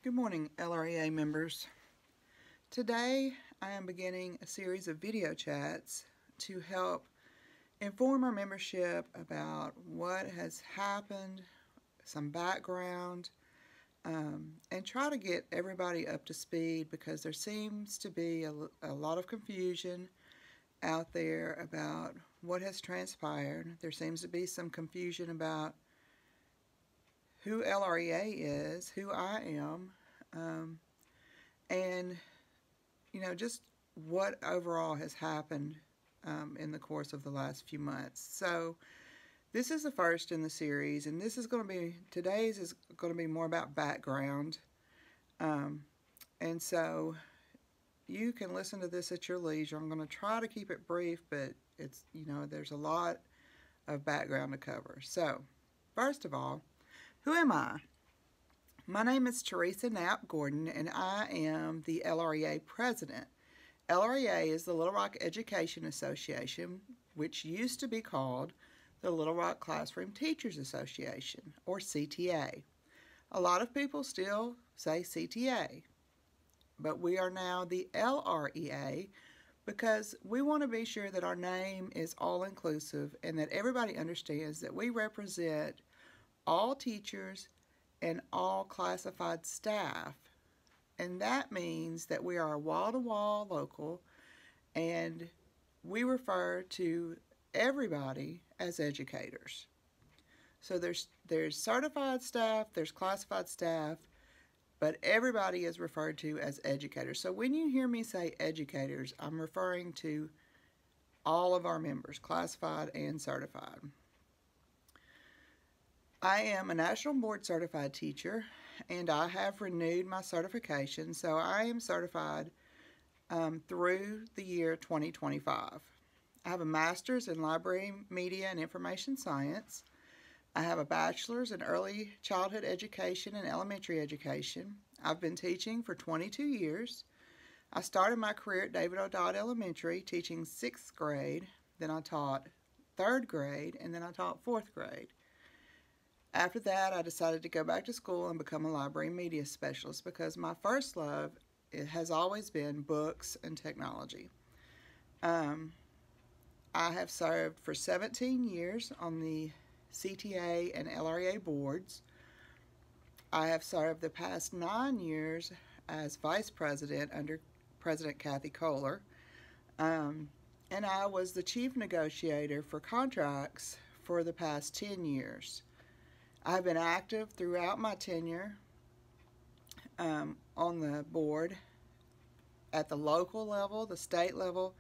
Good morning, LREA members. Today, I am beginning a series of video chats to help inform our membership about what has happened, some background, and try to get everybody up to speed because there seems to be a lot of confusion out there about what has transpired. There seems to be some confusion about who LREA is, who I am, and just what overall has happened in the course of the last few months. So this is the first in the series, and today's is going to be more about background, and so you can listen to this at your leisure. I'm going to try to keep it brief, but there's a lot of background to cover. So first of all, who am I? My name is Teresa Knapp Gordon, and I am the LREA president. LREA is the Little Rock Education Association, which used to be called the Little Rock Classroom Teachers Association, or CTA. A lot of people still say CTA, but we are now the LREA because we want to be sure that our name is all-inclusive and that everybody understands that we represent all teachers and all classified staff. And that means that we are a wall-to-wall local, and we refer to everybody as educators. So there's certified staff, there's classified staff, but everybody is referred to as educators. So when you hear me say educators, I'm referring to all of our members, classified and certified. I am a National Board Certified Teacher, and I have renewed my certification, so I am certified through the year 2025. I have a Master's in Library, Media, and Information Science. I have a Bachelor's in Early Childhood Education and Elementary Education. I've been teaching for 22 years. I started my career at David O'Dodd Elementary teaching 6th grade, then I taught 3rd grade, and then I taught 4th grade. After that, I decided to go back to school and become a library media specialist because my first love has always been books and technology. I have served for 17 years on the CTA and LREA boards. I have served the past 9 years as vice president under President Kathy Kohler, and I was the chief negotiator for contracts for the past 10 years. I've been active throughout my tenure on the board at the local level, the state level,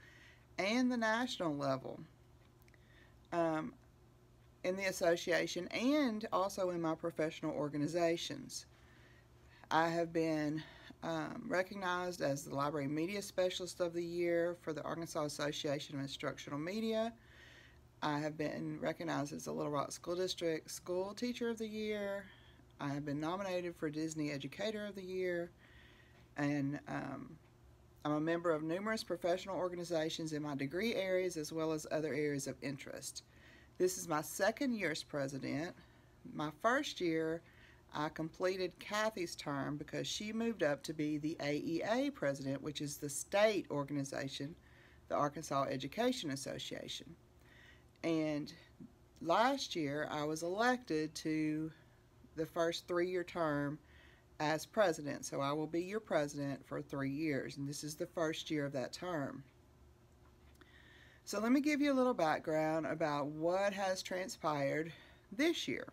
and the national level in the association and also in my professional organizations. I have been recognized as the Library Media Specialist of the Year for the Arkansas Association of Instructional Media. I have been recognized as the Little Rock School District School Teacher of the Year. I have been nominated for Disney Educator of the Year, and I'm a member of numerous professional organizations in my degree areas as well as other areas of interest. This is my 2nd year as president. My first year, I completed Kathy's term because she moved up to be the AEA president, which is the state organization, the Arkansas Education Association. And last year, I was elected to the first 3-year term as president. So I will be your president for 3 years, and this is the first year of that term. So let me give you a little background about what has transpired this year.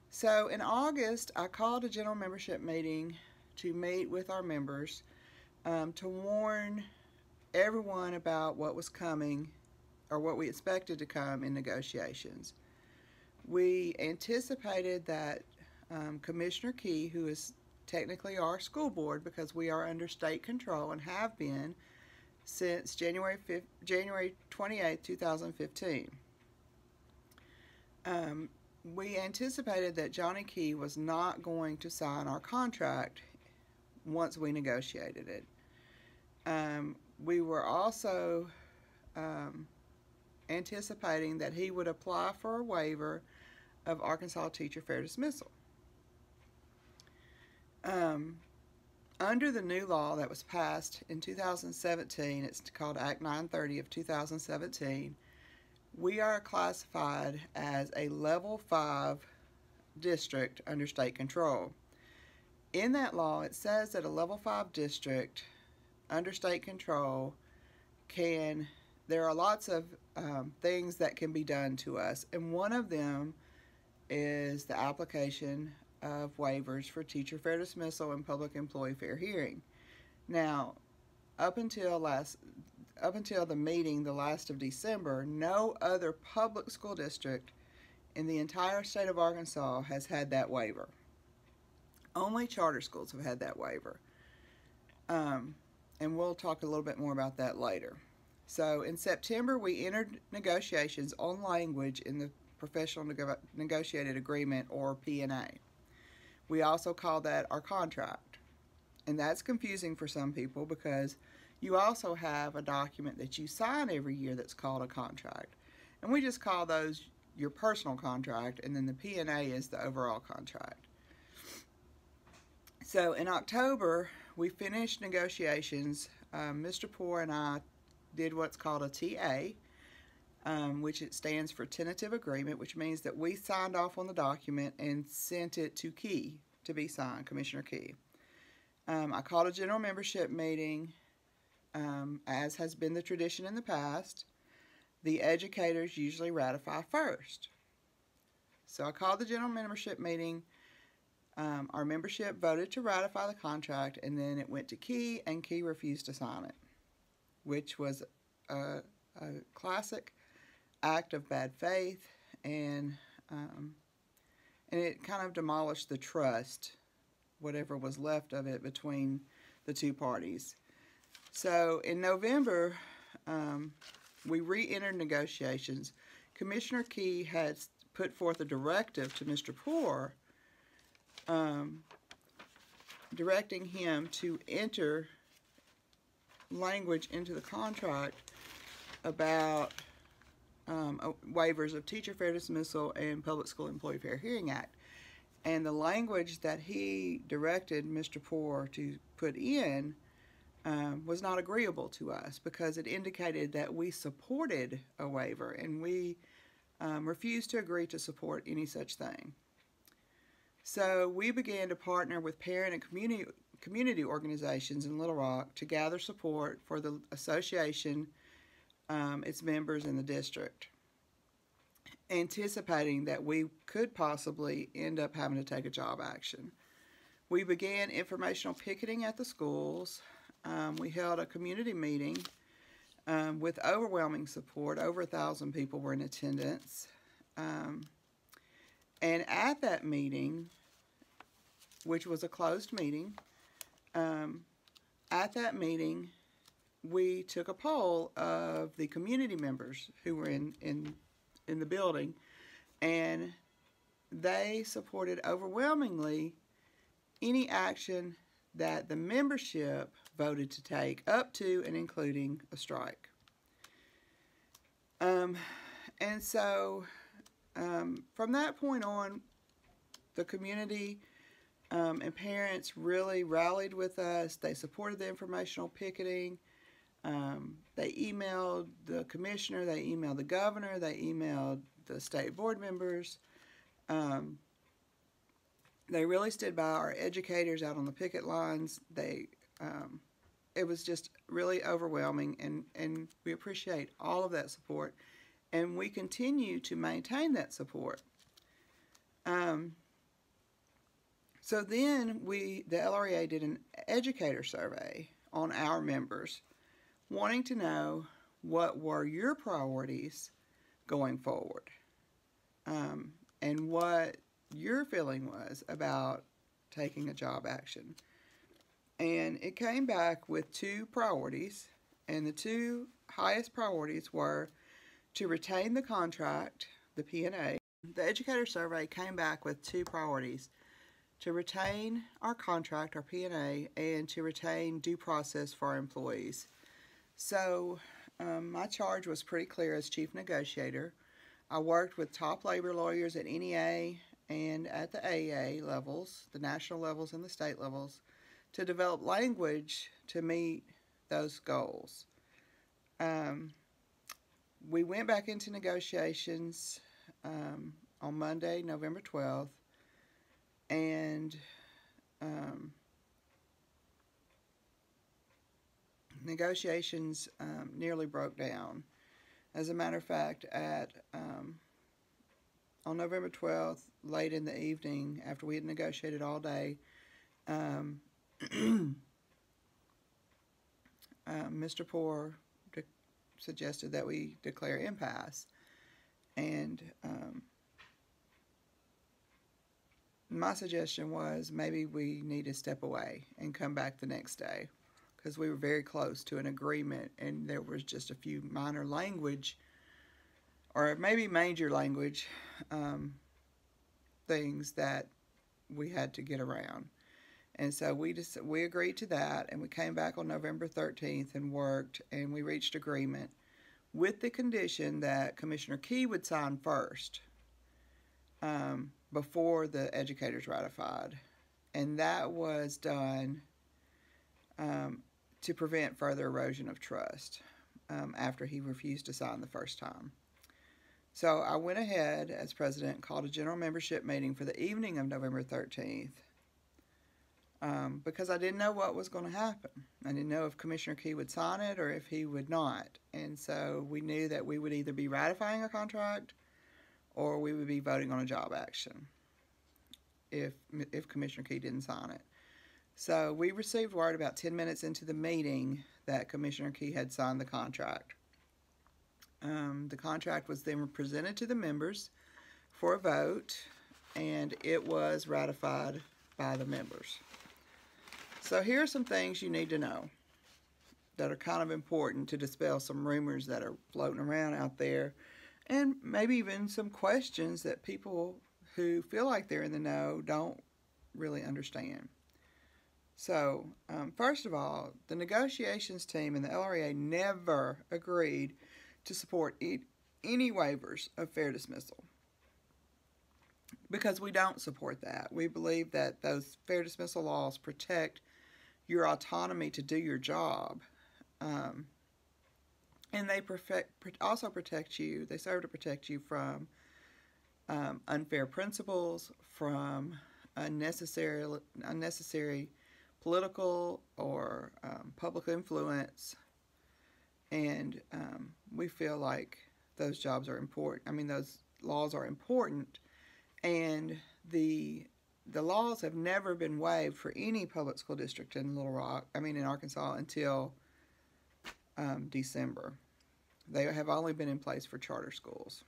So in August, I called a general membership meeting to meet with our members to warn everyone about what was coming or what we expected to come in negotiations. We anticipated that Commissioner Key, who is technically our school board because we are under state control and have been since January 28, 2015. We anticipated that Johnny Key was not going to sign our contract once we negotiated it. We were also anticipating that he would apply for a waiver of Arkansas Teacher Fair Dismissal. Under the new law that was passed in 2017, it's called Act 930 of 2017, we are classified as a Level 5 district under state control. In that law, it says that a Level 5 district under state control there are lots of things that can be done to us, and one of them is the application of waivers for teacher fair dismissal and public employee fair hearing. Now, up until the meeting the last of December, no other public school district in the entire state of Arkansas has had that waiver. Only charter schools have had that waiver. And we'll talk a little bit more about that later. So in September, we entered negotiations on language in the Professional Negotiated Agreement, or P&A. We also call that our contract. And that's confusing for some people because you also have a document that you sign every year that's called a contract. And we just call those your personal contract, and then the P&A is the overall contract. So in October, we finished negotiations. Mr. Poore and I did what's called a TA, which it stands for Tentative Agreement, which means that we signed off on the document and sent it to Key to be signed, Commissioner Key. I called a general membership meeting, as has been the tradition in the past. The educators usually ratify first. So I called the general membership meeting. Our membership voted to ratify the contract, and then it went to Key, and Key refused to sign it, which was a classic act of bad faith, and it kind of demolished the trust, whatever was left of it, between the two parties. So in November, we re-entered negotiations. Commissioner Key had put forth a directive to Mr. Poore, directing him to enter language into the contract about waivers of teacher fair dismissal and Public School Employee Fair Hearing Act. And the language that he directed Mr. Poore to put in was not agreeable to us because it indicated that we supported a waiver, and we refused to agree to support any such thing. So we began to partner with parent and community organizations in Little Rock to gather support for the association, its members, in the district, anticipating that we could possibly end up having to take a job action. We began informational picketing at the schools. We held a community meeting with overwhelming support. Over 1,000 people were in attendance. And at that meeting, which was a closed meeting, at that meeting, we took a poll of the community members who were in the building, and they supported overwhelmingly any action that the membership voted to take, up to and including a strike. And so from that point on, the community and parents really rallied with us. They supported the informational picketing. They emailed the commissioner, they emailed the governor, they emailed the state board members. They really stood by our educators out on the picket lines. It was just really overwhelming, and we appreciate all of that support, and we continue to maintain that support. So then the LREA did an educator survey on our members, wanting to know what were your priorities going forward, and what your feeling was about taking a job action. And it came back with 2 priorities, and the 2 highest priorities were to retain the contract, the P&A. The educator survey came back with 2 priorities: to retain our contract, our P&A, and to retain due process for our employees. So my charge was pretty clear as chief negotiator. I worked with top labor lawyers at NEA and at the AA levels, the national levels and the state levels, to develop language to meet those goals. We went back into negotiations on Monday, November 12th, and negotiations nearly broke down. As a matter of fact, on November 12th, late in the evening, after we had negotiated all day, Mr. Poore suggested that we declare impasse. And my suggestion was maybe we need to step away and come back the next day, because we were very close to an agreement and there was just a few minor language, or maybe major language things that we had to get around. And so we agreed to that, and we came back on November 13th and worked, and we reached agreement with the condition that Commissioner Key would sign first before the educators ratified. And that was done to prevent further erosion of trust after he refused to sign the first time. So I went ahead as president, called a general membership meeting for the evening of November 13th because I didn't know what was going to happen. I didn't know if Commissioner Key would sign it or if he would not. And so we knew that we would either be ratifying a contract or we would be voting on a job action if Commissioner Key didn't sign it. So we received word about 10 minutes into the meeting that Commissioner Key had signed the contract. The contract was then presented to the members for a vote, and it was ratified by the members. So here are some things you need to know that are kind of important to dispel some rumors that are floating around out there, and maybe even some questions that people who feel like they're in the know don't really understand. So, first of all, the negotiations team and the LRA never agreed to support any waivers of fair dismissal, because we don't support that. We believe that those fair dismissal laws protect your autonomy to do your job, and they also protect you. They serve to protect you from unfair principles, from unnecessary political or public influence, and we feel like those jobs are important. I mean, those laws are important, and the laws have never been waived for any public school district in in Arkansas until December. They have only been in place for charter schools.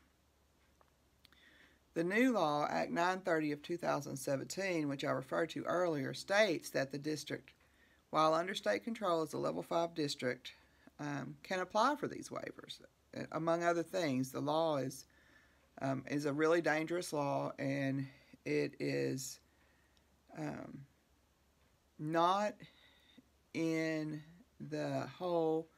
The new law, Act 930 of 2017, which I referred to earlier, states that the district, while under state control as a Level 5 district, can apply for these waivers. Among other things, the law is a really dangerous law, and it is not in the whole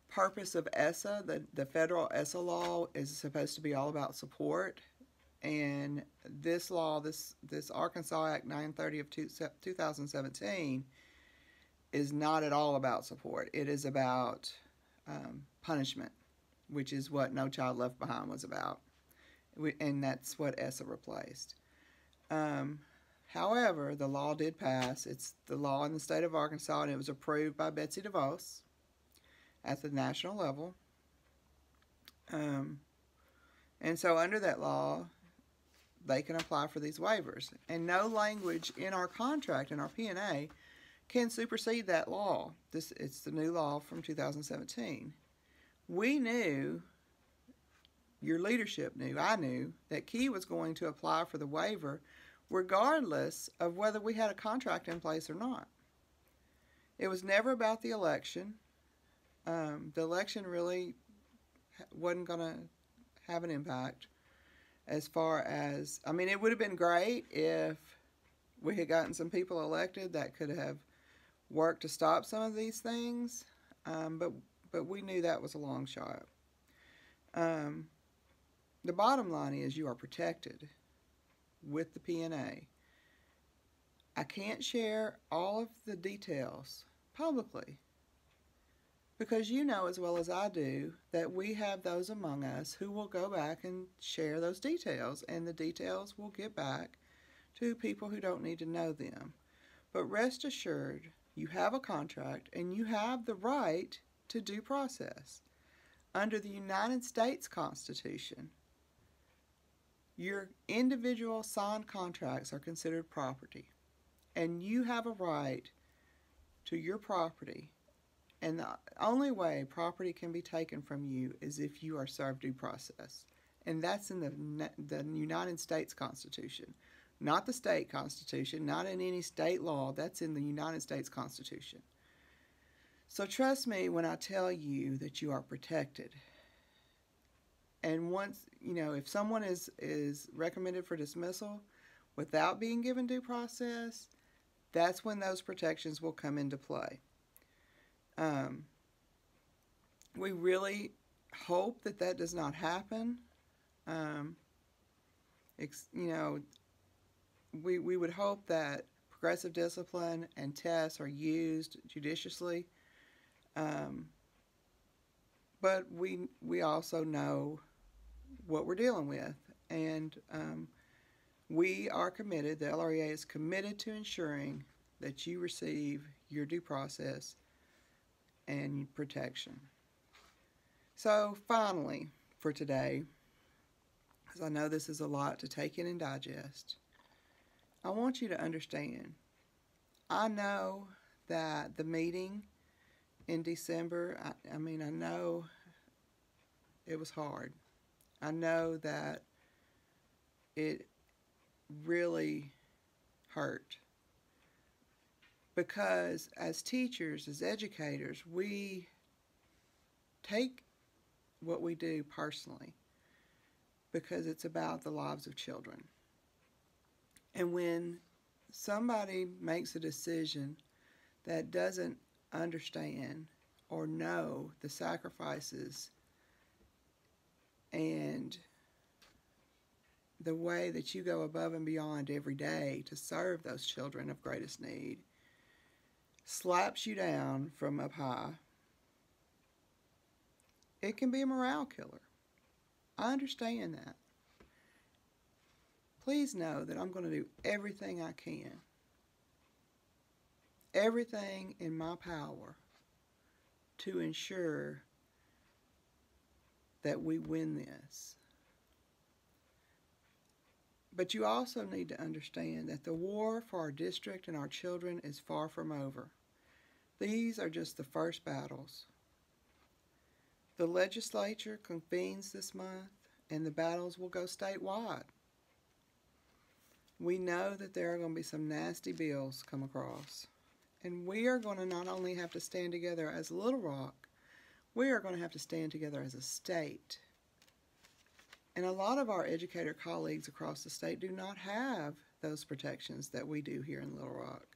purpose of ESSA. The federal ESSA law is supposed to be all about support, and this law, this Arkansas Act 930 of 2017, is not at all about support. It is about punishment, which is what No Child Left Behind was about, and that's what ESSA replaced. However, the law did pass. It's the law in the state of Arkansas, and it was approved by Betsy DeVos at the national level. And so under that law, they can apply for these waivers. And no language in our contract, in our P&A, can supersede that law. It's the new law from 2017. We knew, your leadership knew, I knew, that Key was going to apply for the waiver regardless of whether we had a contract in place or not. It was never about the election. The election really wasn't going to have an impact as far as, I mean, it would have been great if we had gotten some people elected that could have worked to stop some of these things, but we knew that was a long shot. The bottom line is you are protected with the PNA. I can't share all of the details publicly because you know as well as I do that we have those among us who will go back and share those details, and the details will get back to people who don't need to know them. But rest assured, you have a contract and you have the right to due process. Under the United States Constitution, your individual signed contracts are considered property, and you have a right to your property. And the only way property can be taken from you is if you are served due process. And that's in the United States Constitution, not the state constitution, not in any state law. That's in the United States Constitution. So trust me when I tell you that you are protected. And once, if someone is recommended for dismissal without being given due process, that's when those protections will come into play. We really hope that does not happen. We would hope that progressive discipline and tests are used judiciously. But we also know what we're dealing with, and we are committed, the LREA is committed to ensuring that you receive your due process and protection. So finally, for today, because I know this is a lot to take in and digest, I want you to understand, I know that the meeting in December, I know it was hard. I know that it really hurt because as teachers, as educators, we take what we do personally because it's about the lives of children. And when somebody makes a decision that doesn't understand or know the sacrifices and the way that you go above and beyond every day to serve those children of greatest need, slaps you down from up high, it can be a morale killer. I understand that. Please know that I'm going to do everything I can, everything in my power to ensure that we win this. But you also need to understand that the war for our district and our children is far from over. These are just the first battles. The legislature convenes this month, and the battles will go statewide. We know that there are going to be some nasty bills come across, and we are going to not only have to stand together as Little Rock, we are going to have to stand together as a state. And a lot of our educator colleagues across the state do not have those protections that we do here in Little Rock.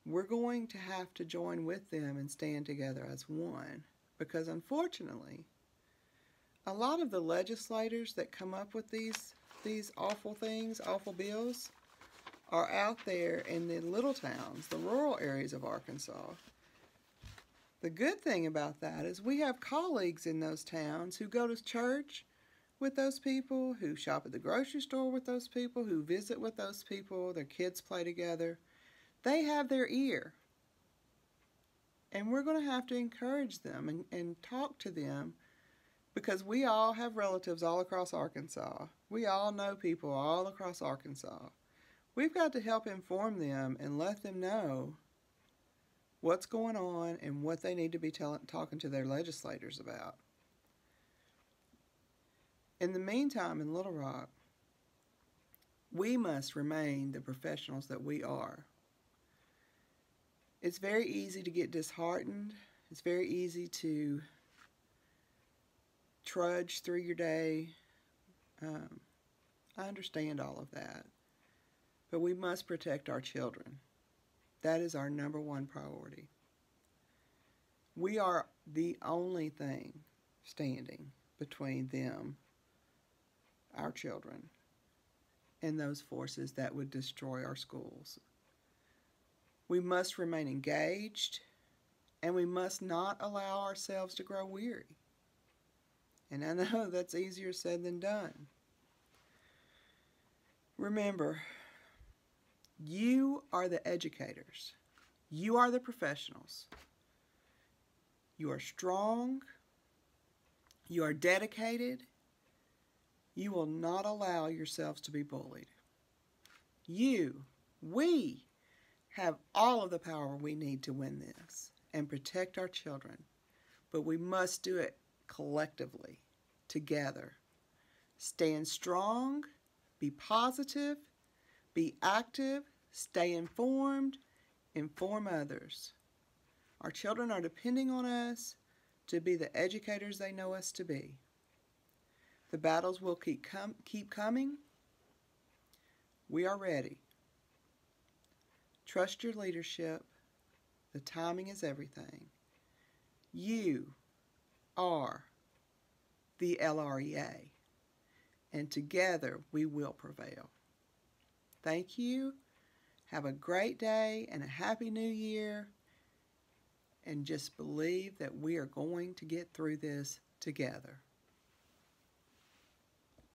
We're going to have to join with them and stand together as one, because unfortunately, a lot of the legislators that come up with these awful things, awful bills, are out there in the little towns, the rural areas of Arkansas. The good thing about that is we have colleagues in those towns who go to church with those people, who shop at the grocery store with those people, who visit with those people, their kids play together. They have their ear. And we're going to have to encourage them and talk to them, because we all have relatives all across Arkansas. We all know people all across Arkansas. We've got to help inform them and let them know what's going on and what they need to be talking to their legislators about. In the meantime, in Little Rock, we must remain the professionals that we are. It's very easy to get disheartened. It's very easy to trudge through your day. I understand all of that. But we must protect our children. That is our number one priority. We are the only thing standing between them, our children, in those forces that would destroy our schools. We must remain engaged, and we must not allow ourselves to grow weary. And I know that's easier said than done. Remember, you are the educators. You are the professionals. You are strong. You are dedicated. You will not allow yourselves to be bullied. We have all of the power we need to win this and protect our children, but we must do it collectively, together. Stand strong, be positive, be active, stay informed, inform others. Our children are depending on us to be the educators they know us to be. The battles will keep coming. We are ready. Trust your leadership. The timing is everything. You are the LREA, and together we will prevail. Thank you. Have a great day and a happy new year. And just believe that we are going to get through this together.